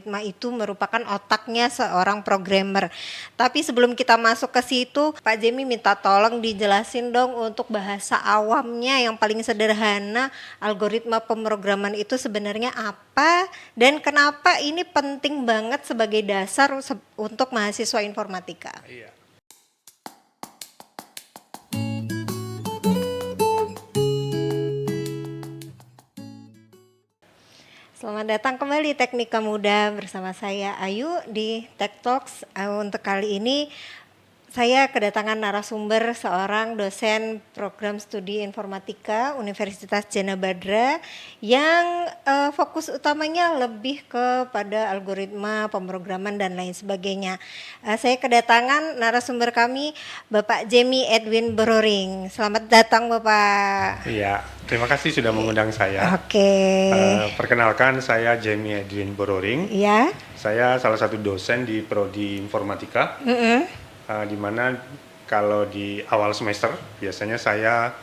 Algoritma itu merupakan otaknya seorang programmer. Tapi sebelum kita masuk ke situ, Pak Jemi minta tolong dijelasin dong untuk bahasa awamnya yang paling sederhana, algoritma pemrograman itu sebenarnya apa dan kenapa ini penting banget sebagai dasar untuk mahasiswa informatika. Iya. Selamat datang kembali Teknika Muda bersama saya Ayu di Tech Talks. Untuk kali ini saya kedatangan narasumber seorang dosen program studi informatika Universitas Jana Badra yang fokus utamanya lebih kepada algoritma pemrograman dan lain sebagainya. Saya kedatangan narasumber kami Bapak Jemi Edwin Bororing. Selamat datang Bapak. Iya, terima kasih sudah mengundang saya. Oke. Perkenalkan, saya Jemi Edwin Bororing. Iya. Saya salah satu dosen di Prodi Informatika. Di mana kalau di awal semester biasanya saya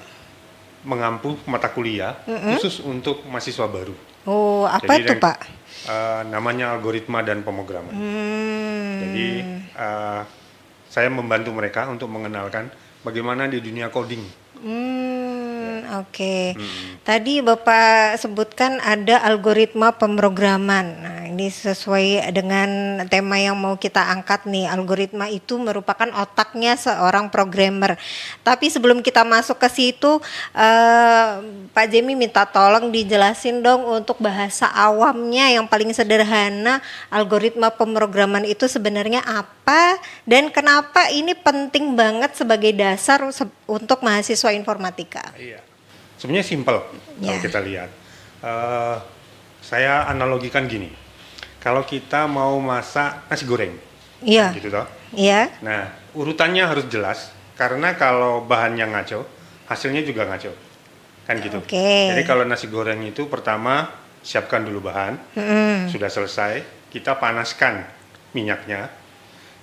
mengampu mata kuliah khusus untuk mahasiswa baru. Oh, apa itu Pak? Namanya algoritma dan pemrograman. Jadi saya membantu mereka untuk mengenalkan bagaimana di dunia coding. Oke. Tadi Bapak sebutkan ada algoritma pemrograman. Nah, ini sesuai dengan tema yang mau kita angkat nih. Algoritma itu merupakan otaknya seorang programmer. Tapi sebelum kita masuk ke situ, Pak Jemi minta tolong dijelasin dong untuk bahasa awamnya yang paling sederhana, algoritma pemrograman itu sebenarnya apa dan kenapa ini penting banget sebagai dasar untuk mahasiswa informatika. Iya. Sebenarnya simpel kalau kita lihat. Saya analogikan gini. Kalau kita mau masak nasi goreng, gitu toh. Iya. Nah, urutannya harus jelas karena kalau bahannya ngaco, hasilnya juga ngaco. Kan gitu. Jadi kalau nasi goreng itu pertama siapkan dulu bahan. Sudah selesai, kita panaskan minyaknya.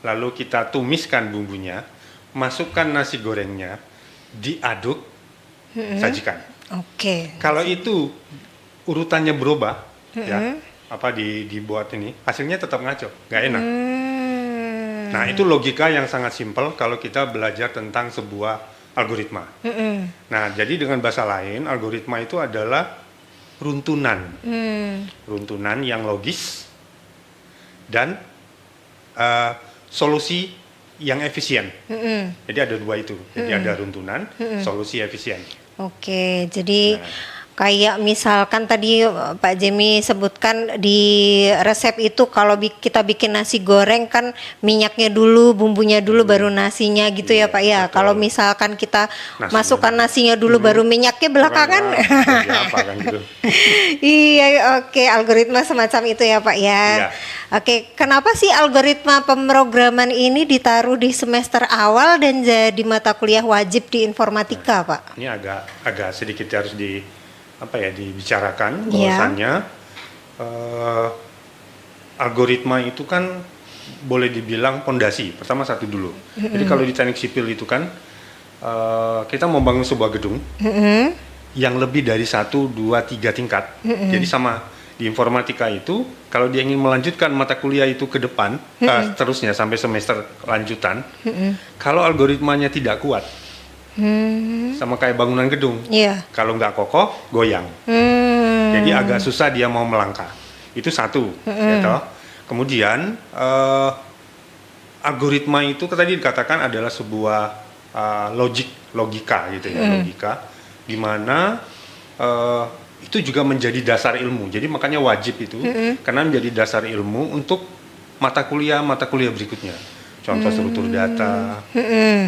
Lalu kita tumiskan bumbunya, masukkan nasi gorengnya, diaduk, sajikan. Kalau itu urutannya berubah, ya dibuat ini, hasilnya tetap ngaco, nggak enak. Nah, itu logika yang sangat simpel kalau kita belajar tentang sebuah algoritma. Nah, jadi dengan bahasa lain, algoritma itu adalah runtunan, runtunan yang logis dan solusi yang efisien. Jadi ada dua itu. Jadi ada runtunan, solusi efisien. Oke, jadi kayak misalkan tadi Pak Jemi sebutkan di resep itu kalau kita bikin nasi goreng kan minyaknya dulu, bumbunya dulu baru nasinya gitu ya Pak ya. Kalau misalkan kita masukkan nasinya dulu baru minyaknya belakangan. Kan gitu. Iya, oke, algoritma semacam itu ya Pak ya. Oke, kenapa sih algoritma pemrograman ini ditaruh di semester awal dan jadi mata kuliah wajib di informatika, Pak? Ini agak sedikit harus dibicarakan bahwasannya algoritma itu kan boleh dibilang pondasi. Pertama satu dulu. Jadi kalau di teknik sipil itu kan kita membangun sebuah gedung yang lebih dari 1, 2, 3 tingkat. Jadi sama di informatika itu, kalau dia ingin melanjutkan mata kuliah itu ke depan, terusnya sampai semester lanjutan, kalau algoritmanya tidak kuat, sama kayak bangunan gedung, kalau nggak kokoh, goyang. Jadi agak susah dia mau melangkah. Itu satu. Ya, kemudian, algoritma itu tadi dikatakan adalah sebuah logika gitu ya, logika, di mana itu juga menjadi dasar ilmu. Jadi makanya wajib itu karena menjadi dasar ilmu untuk mata kuliah berikutnya. Contoh struktur data,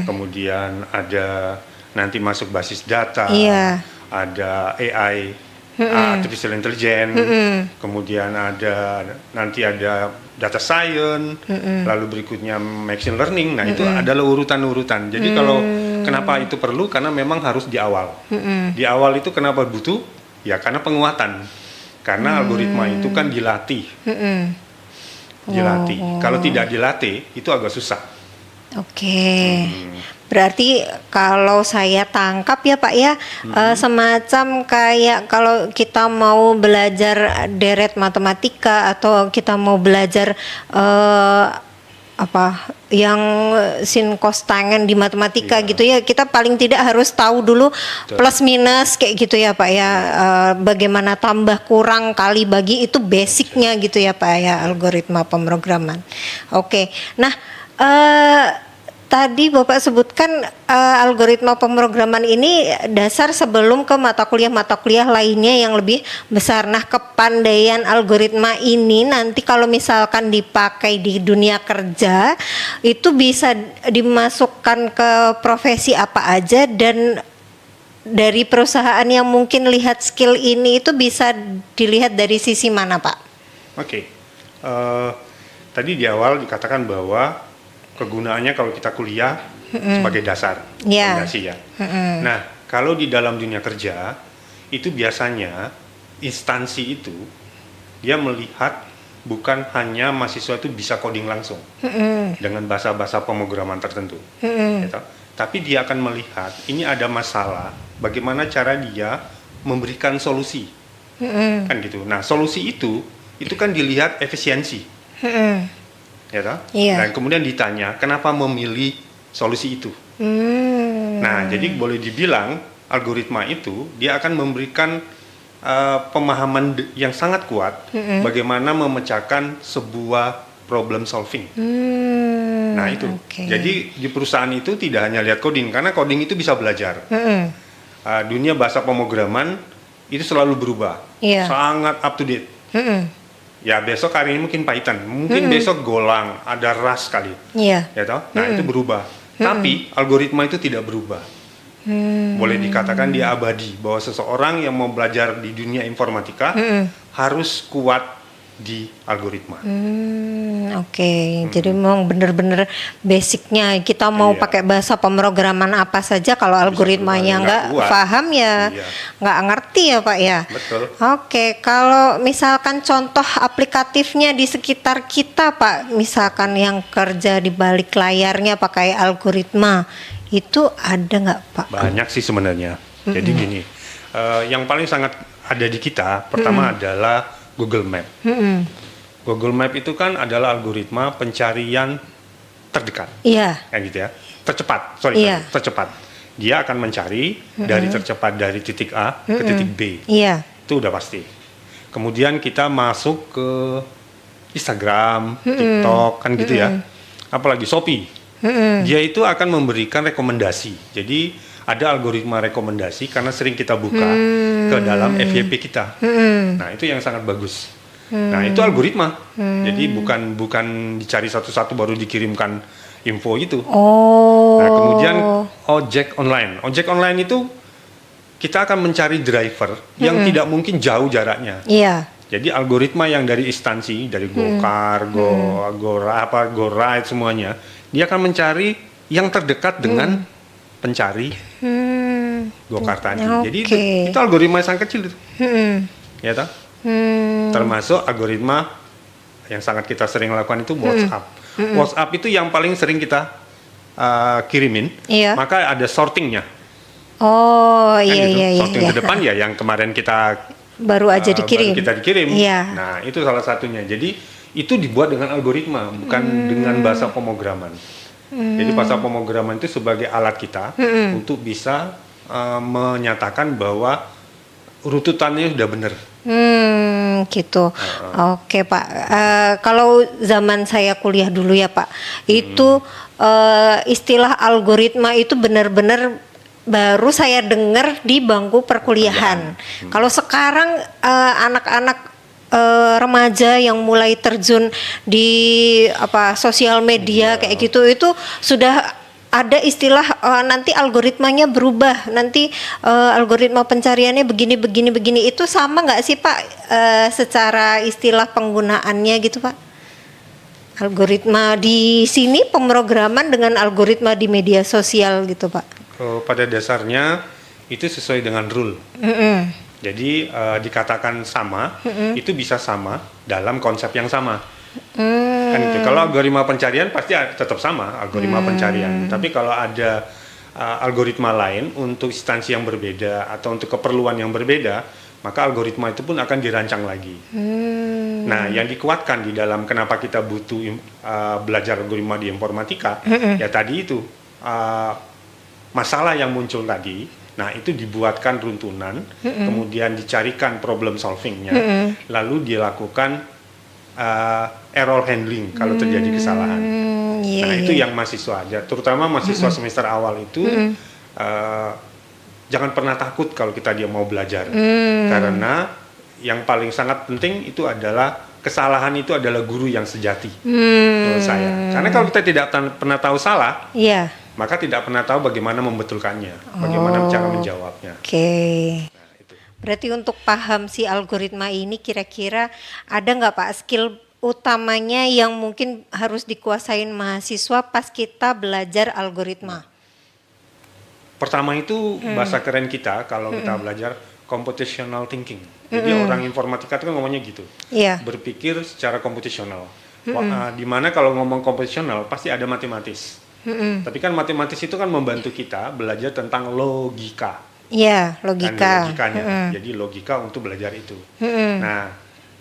kemudian ada nanti masuk basis data, ada AI, artificial intelligence, kemudian nanti ada data science, lalu berikutnya machine learning. Nah, itu adalah urutan-urutan. Jadi kalau kenapa itu perlu? Karena memang harus di awal. Di awal itu kenapa butuh? Ya karena penguatan, karena algoritma itu kan dilatih. Kalau tidak dilatih itu agak susah. Oke. Berarti kalau saya tangkap ya Pak ya, semacam kayak kalau kita mau belajar deret matematika atau kita mau belajar apa yang sin cos tangen di matematika gitu ya, kita paling tidak harus tahu dulu plus minus kayak gitu ya Pak ya, bagaimana tambah kurang kali bagi, itu basicnya gitu ya Pak ya, algoritma pemrograman. Oke. Nah, tadi Bapak sebutkan algoritma pemrograman ini dasar sebelum ke mata kuliah lainnya yang lebih besar. Nah, kepandaian algoritma ini nanti kalau misalkan dipakai di dunia kerja itu bisa dimasukkan ke profesi apa aja, dan dari perusahaan yang mungkin lihat skill ini itu bisa dilihat dari sisi mana Pak? Oke. Tadi di awal dikatakan bahwa kegunaannya kalau kita kuliah sebagai dasar, fondasi ya. Nah, kalau di dalam dunia kerja itu biasanya instansi itu dia melihat bukan hanya mahasiswa itu bisa coding langsung dengan bahasa-bahasa pemrograman tertentu, gitu. Tapi dia akan melihat ini ada masalah, bagaimana cara dia memberikan solusi, kan gitu. Nah, solusi itu kan dilihat efisiensi. Ya toh? Dan kemudian ditanya kenapa memilih solusi itu. Nah, jadi boleh dibilang algoritma itu dia akan memberikan pemahaman yang sangat kuat bagaimana memecahkan sebuah problem solving. Nah itu. Jadi di perusahaan itu tidak hanya lihat coding, karena coding itu bisa belajar. Dunia bahasa pemrograman itu selalu berubah, sangat up to date. Ya besok hari ini mungkin Python, mungkin besok Golang, ada Rust kali, ya toh. Nah itu berubah, tapi algoritma itu tidak berubah. Boleh dikatakan dia abadi, bahwa seseorang yang mau belajar di dunia informatika harus kuat di algoritma. Jadi memang benar-benar basicnya kita mau pakai bahasa pemrograman apa saja, kalau algoritmanya nggak paham ya nggak ngerti ya Pak ya. Betul. Oke, kalau misalkan contoh aplikatifnya di sekitar kita Pak, misalkan yang kerja di balik layarnya pakai algoritma, itu ada nggak Pak? Banyak sih sebenarnya. Jadi gini, yang paling sangat ada di kita pertama adalah Google Map. Google Map itu kan adalah algoritma pencarian terdekat, kayak gitu ya, tercepat. Tercepat. Dia akan mencari dari tercepat dari titik A ke titik B. Itu udah pasti. Kemudian kita masuk ke Instagram, TikTok, kan gitu ya. Apalagi Shopee. Dia itu akan memberikan rekomendasi. Jadi ada algoritma rekomendasi karena sering kita buka ke dalam FYP kita. Nah, itu yang sangat bagus. Nah, itu algoritma. Jadi bukan dicari satu-satu baru dikirimkan info itu. Nah, kemudian ojek online. Ojek online itu kita akan mencari driver yang tidak mungkin jauh jaraknya. Jadi algoritma yang dari instansi, dari GoCar, GoRide semuanya, dia akan mencari yang terdekat dengan pencari GoCar tadi. Jadi itu algoritma yang sangat kecil itu. Ya toh? Termasuk algoritma yang sangat kita sering lakukan itu WhatsApp. WhatsApp itu yang paling sering kita kirimin, maka ada sortingnya. Sorting ke depan ya, yang kemarin kita baru aja dikirim. Baru kita dikirim. Nah, itu salah satunya. Jadi itu dibuat dengan algoritma, bukan dengan bahasa pemrograman. Jadi bahasa pemrograman itu sebagai alat kita untuk bisa menyatakan bahwa rututannya sudah benar. Gitu. Oke Pak. Kalau zaman saya kuliah dulu ya Pak, itu istilah algoritma itu benar-benar baru saya dengar di bangku perkuliahan. Kalau sekarang anak-anak remaja yang mulai terjun di sosial media kayak gitu, itu sudah ada istilah nanti algoritmanya berubah, nanti algoritma pencariannya begini. Itu sama nggak sih Pak secara istilah penggunaannya gitu Pak? Algoritma di sini pemrograman dengan algoritma di media sosial gitu Pak? Pada dasarnya itu sesuai dengan rule. Jadi dikatakan sama, itu bisa sama dalam konsep yang sama. Kan gitu. Kalau algoritma pencarian pasti tetap sama algoritma pencarian. Tapi kalau ada algoritma lain untuk instansi yang berbeda atau untuk keperluan yang berbeda, maka algoritma itu pun akan dirancang lagi. Nah, yang dikuatkan di dalam kenapa kita butuh belajar algoritma di informatika, ya tadi itu masalah yang muncul tadi. Nah, itu dibuatkan runtunan, kemudian dicarikan problem solvingnya, lalu dilakukan error handling kalau terjadi kesalahan. Nah, itu yang mahasiswa aja, terutama mahasiswa semester awal itu jangan pernah takut kalau dia mau belajar, karena yang paling sangat penting itu adalah kesalahan itu adalah guru yang sejati menurut saya. Karena kalau kita tidak pernah tahu salah, maka tidak pernah tahu bagaimana membetulkannya, bagaimana cara menjawabnya. Nah, itu. Berarti untuk paham si algoritma ini kira-kira ada nggak Pak skill utamanya yang mungkin harus dikuasain mahasiswa pas kita belajar algoritma? Pertama itu bahasa keren kita kalau kita belajar computational thinking. Jadi orang informatika itu kan ngomongnya gitu, berpikir secara komputasional. Di mana kalau ngomong komputasional pasti ada matematis. Tapi kan matematis itu kan membantu kita belajar tentang logika. Iya, logika. Kan, logikanya. Jadi logika untuk belajar itu. Nah,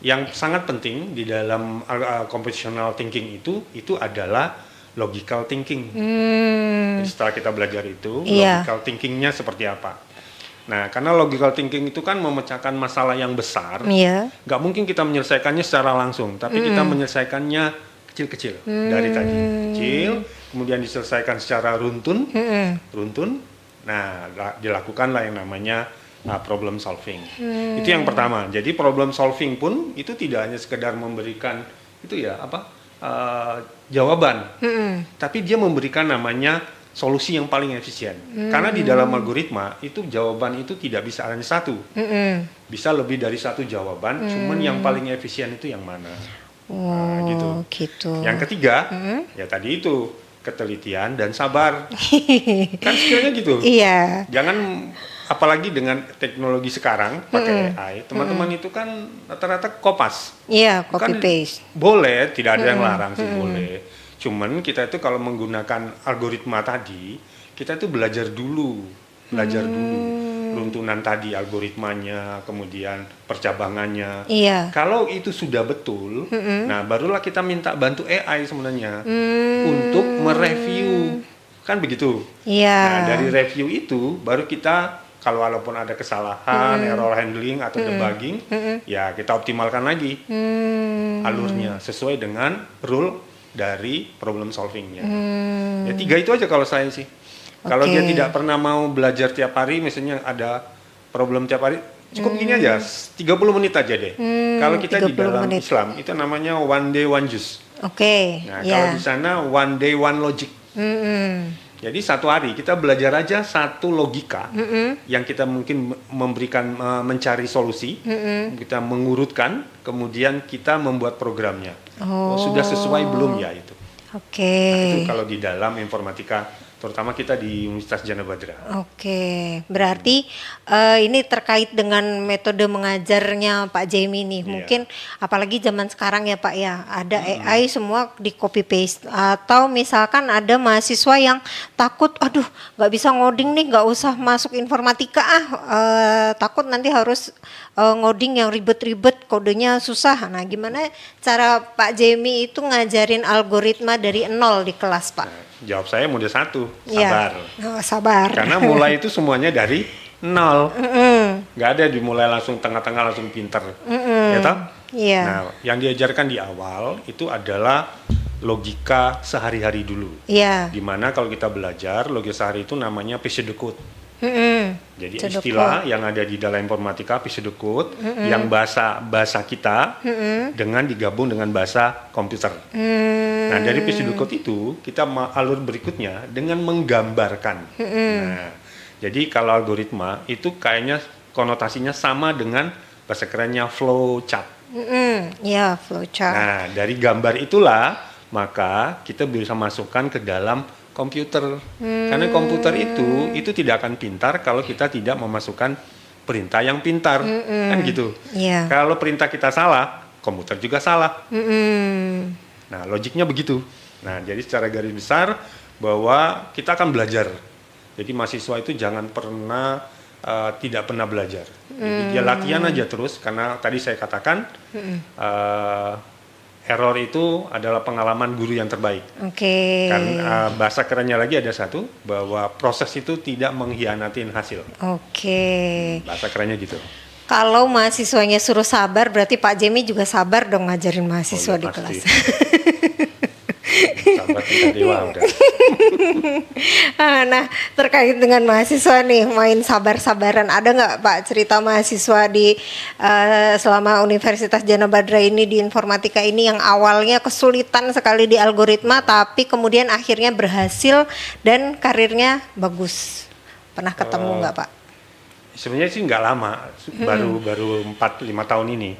yang sangat penting di dalam computational thinking itu adalah logical thinking. Jadi setelah kita belajar itu, logical thinkingnya seperti apa? Nah, karena logical thinking itu kan memecahkan masalah yang besar, nggak mungkin kita menyelesaikannya secara langsung, tapi kita menyelesaikannya kecil-kecil dari tadi, kecil, kemudian diselesaikan secara runtun. Nah, dilakukanlah yang namanya problem solving. Itu yang pertama. Jadi problem solving pun itu tidak hanya sekedar memberikan jawaban, tapi dia memberikan namanya solusi yang paling efisien. Karena di dalam algoritma itu jawaban itu tidak bisa hanya satu, bisa lebih dari satu jawaban. Cuman yang paling efisien itu yang mana? Gitu. Yang ketiga, ya tadi itu ketelitian dan sabar. Kan skillnya gitu. Jangan, apalagi dengan teknologi sekarang pakai AI, teman-teman itu kan rata-rata kopas. Copy paste. Boleh, tidak ada yang larang sih, boleh. Cuman kita itu kalau menggunakan algoritma tadi, kita itu belajar dulu runtunan tadi, algoritmanya, kemudian percabangannya. Kalau itu sudah betul, nah barulah kita minta bantu AI sebenarnya untuk mereview, kan begitu. Nah, dari review itu baru kita kalau walaupun ada kesalahan, error handling atau debugging, ya kita optimalkan lagi alurnya sesuai dengan rule dari problem solvingnya. Ya 3 itu aja kalau saya sih. Kalau dia tidak pernah mau belajar tiap hari, misalnya ada problem tiap hari, cukup gini aja, 30 menit aja deh. Kalau kita di dalam Islam itu namanya one day one juice. Nah, kalau di sana one day one logic. Jadi satu hari kita belajar aja satu logika yang kita mungkin memberikan, mencari solusi, kita mengurutkan, kemudian kita membuat programnya. Sudah sesuai belum ya itu? Nah, itu kalau di dalam informatika, terutama kita di Universitas Jana Badra. Berarti ini terkait dengan metode mengajarnya Pak Jamie nih. Mungkin apalagi zaman sekarang ya Pak ya, ada AI semua di copy paste. Atau misalkan ada mahasiswa yang takut, aduh nggak bisa ngoding nih, nggak usah masuk informatika takut nanti harus ngoding yang ribet-ribet, kodenya susah. Nah, gimana cara Pak Jamie itu ngajarin algoritma dari nol di kelas Pak? Nah, jawab saya mudah satu, sabar. Sabar. Karena mulai itu semuanya dari nol. Nggak ada dimulai langsung tengah-tengah langsung pinter. Ya toh? Nah, yang diajarkan di awal itu adalah logika sehari-hari dulu. Dimana kalau kita belajar logika sehari itu namanya pseudocode. Jadi istilah yang ada di dalam informatika pseudocode yang bahasa kita dengan digabung dengan bahasa komputer. Nah, dari pseudocode itu kita alur berikutnya dengan menggambarkan. Nah, jadi kalau algoritma itu kayaknya konotasinya sama dengan bahasa kerennya flowchart. Flowchart. Nah, dari gambar itulah maka kita bisa masukkan ke dalam komputer. Karena komputer itu tidak akan pintar kalau kita tidak memasukkan perintah yang pintar. Kan gitu. Kalau perintah kita salah, komputer juga salah. Nah, logiknya begitu. Nah, jadi secara garis besar bahwa kita akan belajar. Jadi mahasiswa itu jangan pernah tidak pernah belajar. Jadi dia latihan aja terus, karena tadi saya katakan error itu adalah pengalaman guru yang terbaik. Oke. Kan bahasa kerennya lagi ada satu, bahwa proses itu tidak mengkhianatin hasil. Oke. Bahasa kerennya gitu. Kalau mahasiswanya suruh sabar, berarti Pak Jemi juga sabar dong ngajarin mahasiswa Oh, ya, di pasti. kelas. Sabar kita dewa udah. Nah, terkait dengan mahasiswa nih, main sabar-sabaran, ada nggak Pak cerita mahasiswa di selama Universitas Jana Badra ini di informatika ini yang awalnya kesulitan sekali di algoritma, tapi kemudian akhirnya berhasil dan karirnya bagus. Pernah ketemu nggak Pak? Sebenarnya sih nggak lama, baru 4-5 tahun ini.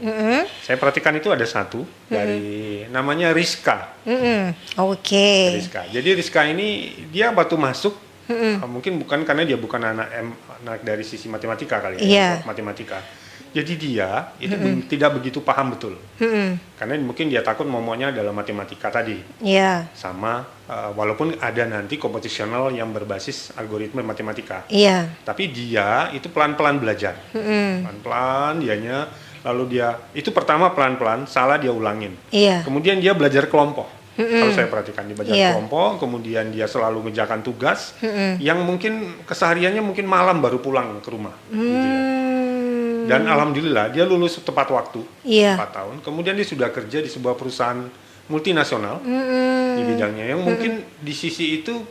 Saya perhatikan itu ada satu dari namanya Rizka. Oke. Rizka. Jadi Rizka ini dia waktu masuk mungkin bukan karena dia bukan anak dari sisi matematika kali ya, matematika. Jadi dia itu tidak begitu paham betul. Karena mungkin dia takut momoknya adalah matematika tadi. Iya. Sama walaupun ada nanti kompetisional yang berbasis algoritma matematika. Iya. Tapi dia itu pelan-pelan belajar. Pelan-pelan dianya, lalu dia itu pertama pelan-pelan salah dia ulangin. Iya. Kemudian dia belajar kelompok. Kalau saya perhatikan dia belajar kelompok, kemudian dia selalu mengerjakan tugas yang mungkin kesehariannya mungkin malam baru pulang ke rumah. Gitu ya. Dan alhamdulillah dia lulus tepat waktu, 4 tahun. Kemudian dia sudah kerja di sebuah perusahaan multinasional di bidangnya yang mungkin di sisi itu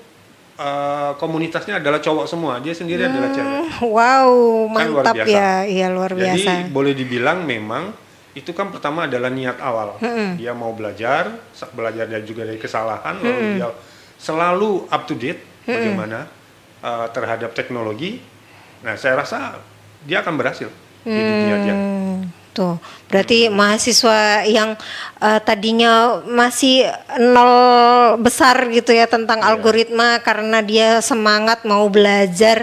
komunitasnya adalah cowok semua, dia sendiri adalah cewek. Wow, Kan luar mantap biasa. ya, iya luar biasa. Jadi boleh dibilang memang itu kan pertama adalah niat awal. Dia mau belajar dan juga dari kesalahan, lalu dia selalu up to date bagaimana terhadap teknologi. Nah, saya rasa dia akan berhasil. Di dunia dia. Tuh, berarti mahasiswa yang tadinya masih nol besar gitu ya tentang algoritma, karena dia semangat mau belajar,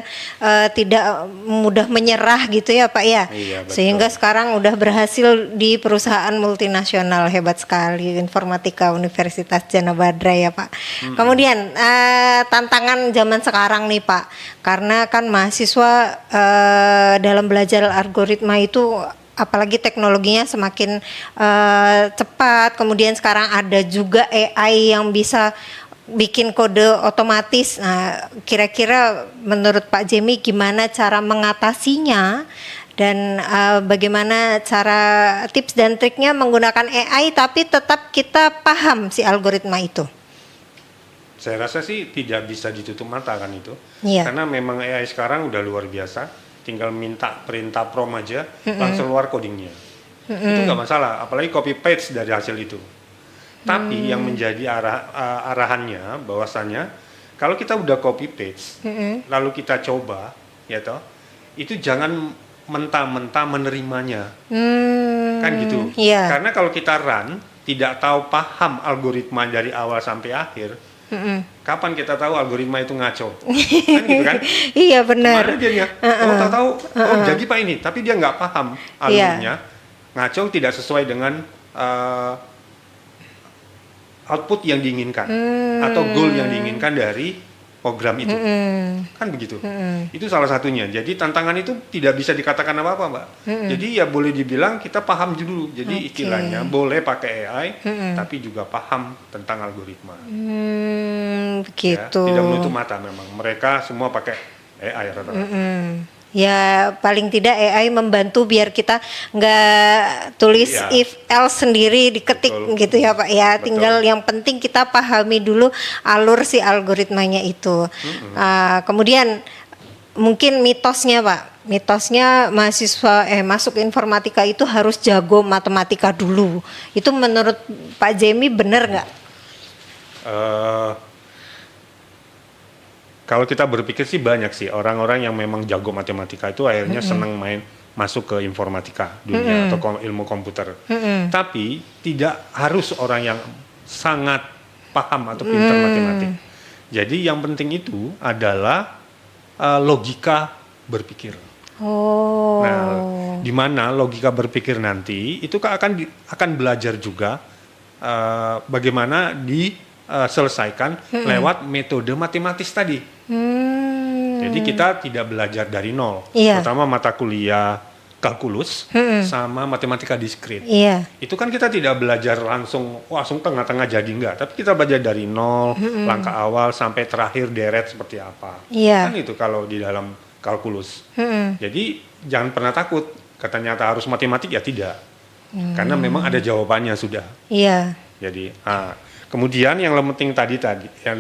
tidak mudah menyerah gitu ya Pak ya. Iya, betul. Sehingga sekarang udah berhasil di perusahaan multinasional, hebat sekali informatika Universitas Jana Badra ya Pak. Kemudian tantangan zaman sekarang nih Pak, karena kan mahasiswa dalam belajar algoritma itu apalagi teknologinya semakin cepat, kemudian sekarang ada juga AI yang bisa bikin kode otomatis. Nah, kira-kira menurut Pak Jemi gimana cara mengatasinya dan bagaimana cara tips dan triknya menggunakan AI tapi tetap kita paham si algoritma itu? Saya rasa sih tidak bisa ditutup mata kan itu. Iya. Karena memang AI sekarang udah luar biasa. Tinggal minta perintah prompt aja, langsung keluar codingnya. Itu nggak masalah, apalagi copy paste dari hasil itu. Tapi yang menjadi arahannya bahwasannya kalau kita udah copy paste, lalu kita coba, ya toh, itu jangan mentah-mentah menerimanya, kan gitu. Iya. Karena kalau kita run, tidak tahu paham algoritma dari awal sampai akhir. Kapan kita tahu algoritma itu ngaco? Kan gitu kan? Iya benar. Kemana dia? Tahu, jadi Pak ini, tapi dia nggak paham alurnya. Ngaco tidak sesuai dengan output yang diinginkan atau goal yang diinginkan dari program itu. Kan begitu. Itu salah satunya. Jadi tantangan itu tidak bisa dikatakan apa-apa, Mbak. Jadi ya boleh dibilang kita paham dulu. Jadi istilahnya boleh pakai AI, tapi juga paham tentang algoritma. Begitu. Ya, tidak menutup mata memang. Mereka semua pakai AI rata-rata. Ya paling tidak AI membantu biar kita nggak tulis if else sendiri diketik. Betul. Gitu ya Pak ya. Betul. Tinggal yang penting kita pahami dulu alur si algoritmanya itu. Kemudian mungkin mitosnya Pak, mitosnya mahasiswa masuk informatika itu harus jago matematika dulu. Itu menurut Pak Jemi benar nggak? Kalau kita berpikir sih banyak sih orang-orang yang memang jago matematika itu akhirnya senang masuk ke informatika dunia atau ilmu komputer. Tapi tidak harus orang yang sangat paham atau pintar matematik. Jadi yang penting itu adalah logika berpikir. Nah, di mana logika berpikir nanti itu akan belajar juga bagaimana diselesaikan lewat metode matematis tadi. Jadi kita tidak belajar dari nol, terutama mata kuliah kalkulus sama matematika diskrit. Itu kan kita tidak belajar langsung tengah-tengah jadi enggak, tapi kita belajar dari nol, langkah awal sampai terakhir deret seperti apa. Kan itu kalau di dalam kalkulus. Jadi jangan pernah takut, katanya harus matematik ya tidak. Karena memang ada jawabannya sudah. Jadi kemudian yang penting tadi yang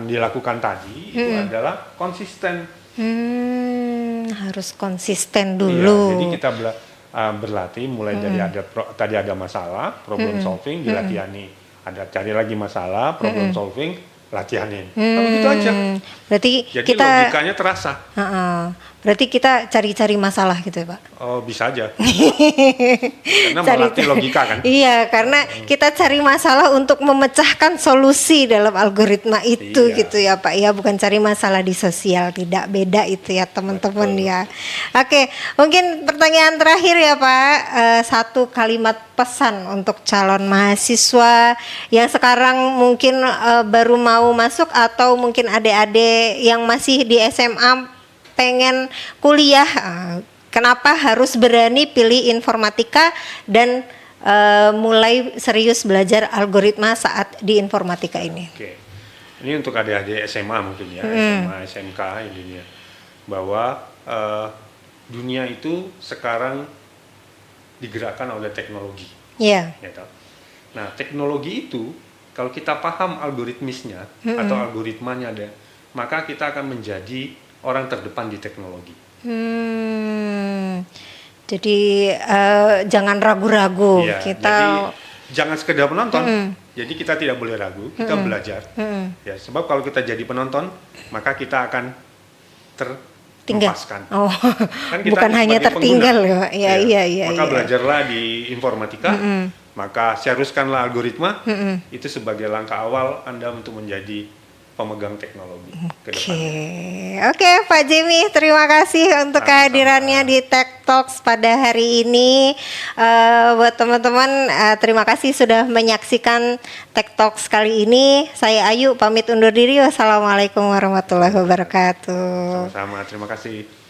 dilakukan tadi itu adalah konsisten. Harus konsisten dulu. Jadi kita berlatih mulai dari tadi ada masalah, problem solving, dilatihani. Ada cari lagi masalah, problem solving, latihanin. Begitu aja. Berarti jadi kita logikanya terasa. Berarti kita cari-cari masalah gitu ya Pak? Oh bisa aja. Karena melatih logika kan? Iya, karena kita cari masalah untuk memecahkan solusi dalam algoritma itu gitu ya Pak. Ya bukan cari masalah di sosial, tidak beda itu ya teman-teman ya. Oke, mungkin pertanyaan terakhir ya Pak. Satu kalimat pesan untuk calon mahasiswa yang sekarang mungkin baru mau masuk atau mungkin adik-adik yang masih di SMA pengen kuliah, kenapa harus berani pilih informatika dan mulai serius belajar algoritma saat di informatika ini? Oke, ini untuk adik-adik SMA mungkin ya, SMA, SMK ini ya, bahwa dunia itu sekarang digerakkan oleh teknologi. Gitu. Nah, teknologi itu kalau kita paham algoritmisnya atau algoritmanya maka kita akan menjadi orang terdepan di teknologi. Jadi jangan ragu-ragu. Jadi jangan sekedar penonton. Jadi kita tidak boleh ragu. Kita belajar. Ya, sebab kalau kita jadi penonton, maka kita akan terlepaskan. Kan kita bukan hanya tertinggal ya. Iya. Maka belajarlah di informatika. Maka seriuskanlah algoritma. Itu sebagai langkah awal Anda untuk menjadi pemegang teknologi ke depan. Oke, Pak Jimmy, terima kasih untuk kehadirannya di Tech Talks pada hari ini. Buat teman-teman, terima kasih sudah menyaksikan Tech Talks kali ini. Saya Ayu, pamit undur diri. Wassalamualaikum warahmatullahi wabarakatuh. Sama-sama, terima kasih.